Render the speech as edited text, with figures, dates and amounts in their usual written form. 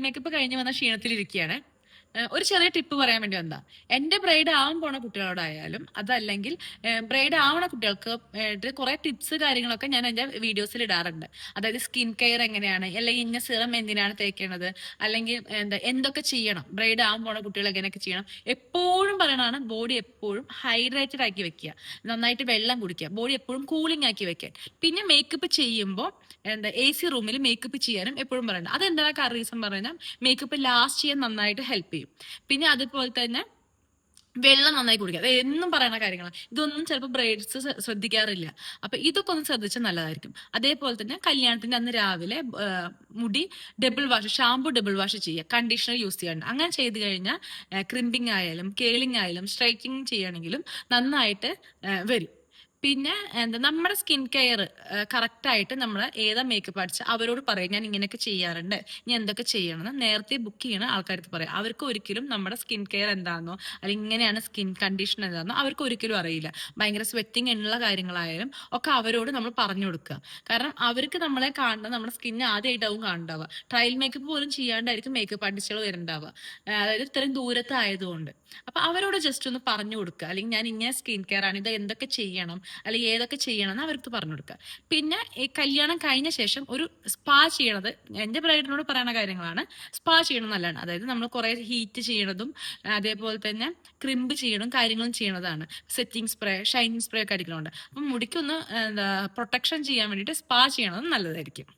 Makeup കഴിഞ്ഞ് വന്ന ക്ഷീണത്തിലിരിക്കുകയാണ്. ഒരു ചെറിയ ടിപ്പ് പറയാൻ വേണ്ടി വന്നതാ. എന്റെ ബ്രൈഡ് ആവാൻ പോണ കുട്ടികളോടായാലും അതല്ലെങ്കിൽ ബ്രൈഡ് ആവണ കുട്ടികൾക്ക് കുറെ ടിപ്സ് കാര്യങ്ങളൊക്കെ ഞാൻ എന്റെ വീഡിയോസിൽ ഇടാറുണ്ട്. അതായത് സ്കിൻ കെയർ എങ്ങനെയാണ്, അല്ലെങ്കിൽ ഇന്ന സിറം എന്തിനാണ് തേക്കേണ്ടത്, അല്ലെങ്കിൽ എന്തൊക്കെ ചെയ്യണം, ബ്രൈഡ് ആവാൻ പോണ കുട്ടികൾ എങ്ങനെയൊക്കെ ചെയ്യണം. എപ്പോഴും പറയണതാണ് ബോഡി എപ്പോഴും ഹൈഡ്രേറ്റഡ് ആക്കി വെക്കുക, നന്നായിട്ട് വെള്ളം കുടിക്കുക, ബോഡി എപ്പോഴും കൂളിംഗ് ആക്കി വെക്കാൻ. പിന്നെ മേക്കപ്പ് ചെയ്യുമ്പോൾ AC റൂമിൽ മേക്കപ്പ് ചെയ്യാനും എപ്പോഴും പറയണം. അതെന്താ റീസൺ പറഞ്ഞാൽ മേക്കപ്പ് ലാസ്റ്റ് ചെയ്യാൻ നന്നായിട്ട് ഹെൽപ്പ് ചെയ്യും. പിന്നെ അതുപോലെ തന്നെ വെള്ളം നന്നായി കുടിക്കുക. അത് എന്നും പറയുന്ന കാര്യങ്ങളാണ്. ഇതൊന്നും ചിലപ്പോൾ ബ്രൈഡ്സ് ശ്രദ്ധിക്കാറില്ല. അപ്പൊ ഇതൊക്കെ ഒന്ന് ശ്രദ്ധിച്ചാൽ നല്ലതായിരിക്കും. അതേപോലെ തന്നെ കല്യാണത്തിന്റെ അന്ന് രാവിലെ മുടി double wash, shampoo double wash ചെയ്യുക, കണ്ടീഷണർ യൂസ് ചെയ്യാണ്ട്. അങ്ങനെ ചെയ്ത് കഴിഞ്ഞാൽ ക്രിമ്പിംഗ് ആയാലും കേളിംഗ് ആയാലും സ്ട്രൈറ്റിംഗ് ചെയ്യണമെങ്കിലും നന്നായിട്ട് വരും. പിന്നെ നമ്മുടെ സ്കിൻ കെയർ കറക്റ്റ് ആയിട്ട് നമ്മൾ ഏതാ മേക്കപ്പ് അടിച്ച് അവരോട് പറയും, ഞാൻ ഇങ്ങനെയൊക്കെ ചെയ്യാറുണ്ട്, ഞാൻ എന്തൊക്കെ ചെയ്യണമെന്ന് നേരത്തെ ബുക്ക് ചെയ്യണ ആൾക്കാർക്ക് പറയാം. അവർക്ക് ഒരിക്കലും നമ്മുടെ സ്കിൻ കെയർ എന്താണെന്നോ അല്ലെങ്കിൽ ഇങ്ങനെയാണ് സ്കിൻ കണ്ടീഷൻ എന്താണെന്നോ അവർക്ക് ഒരിക്കലും അറിയില്ല. ഭയങ്കര സ്വെറ്റിംഗ് ഉള്ള കാര്യങ്ങളായാലും ഒക്കെ അവരോട് നമ്മൾ പറഞ്ഞു കൊടുക്കുക. കാരണം അവർക്ക് നമ്മളെ കാണുന്നത് നമ്മുടെ സ്കിന്ന് ആദ്യമായിട്ടാവും കാണുന്നുണ്ടാവുക. ട്രയൽ മേക്കപ്പ് പോലും ചെയ്യാണ്ടായിരിക്കും മേക്കപ്പ് ആർട്ടിസ്റ്റുകൾ വരുന്നുണ്ടാവുക, അതായത് ഇത്രയും ദൂരത്ത് ആയതുകൊണ്ട്. അപ്പൊ അവരോട് ജസ്റ്റ് ഒന്ന് പറഞ്ഞു കൊടുക്കുക, അല്ലെങ്കിൽ ഞാൻ ഇങ്ങനെ സ്കിൻ കെയർ ആണ്, ഇത് എന്തൊക്കെ ചെയ്യണം അല്ലെങ്കിൽ ഏതൊക്കെ ചെയ്യണം എന്ന് അവർക്ക് പറഞ്ഞു കൊടുക്കുക. പിന്നെ ഈ കല്യാണം കഴിഞ്ഞ ശേഷം ഒരു സ്പാ ചെയ്യണത് എന്റെ ബ്രൈഡിനോട് പറയുന്ന കാര്യങ്ങളാണ്. സ്പാ ചെയ്യണം നല്ലതാണ്. അതായത് നമ്മൾ കുറെ ഹീറ്റ് ചെയ്യണതും അതേപോലെ തന്നെ ക്രിമ്പ് ചെയ്യണം കാര്യങ്ങളും ചെയ്യണതാണ്. സെറ്റിംഗ് സ്പ്രേ, ഷൈനിങ് സ്പ്രേ ഒക്കെ അടിക്കണമുണ്ട്. അപ്പം മുടിക്കൊന്ന് പ്രൊട്ടക്ഷൻ ചെയ്യാൻ വേണ്ടിയിട്ട് സ്പാ ചെയ്യണത് നല്ലതായിരിക്കും.